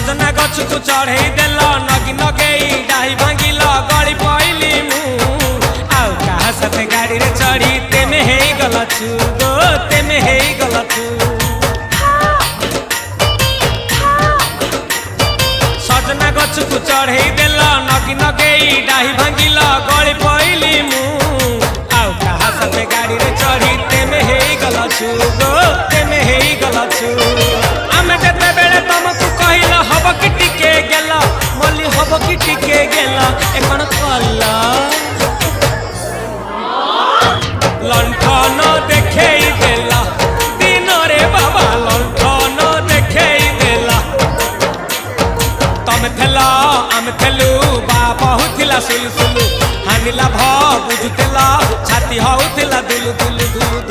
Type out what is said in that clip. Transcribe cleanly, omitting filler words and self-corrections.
सजना गछ को चढ़े देल नगी नगेई डाही भांगिल गली पइली मु आउ कहा साथे गाड़ी रे चढ़ी तेमे हे गलछु गो तेमे हे गलछु सजना गछ को चढ़े देल नगी नगेई डाही भांगिल गली पइली मु आउ कहा साथे गाड़ी रे चढ़ी तेमे हे गलछु गो तेमे हे गलछु आमे देते बेले तुमको कहिल हब कि टिके गेल मल्ली हब कि टिके गेल एकण कला लंठन देखेई देला दिन रे बाबा लंठन देखेई देला तमे थेला आमे थेलु बाबा हुथिला सुलु सुलु हानिला भ बुझुतेला छाती हउथिला दुलु दुलु दुलु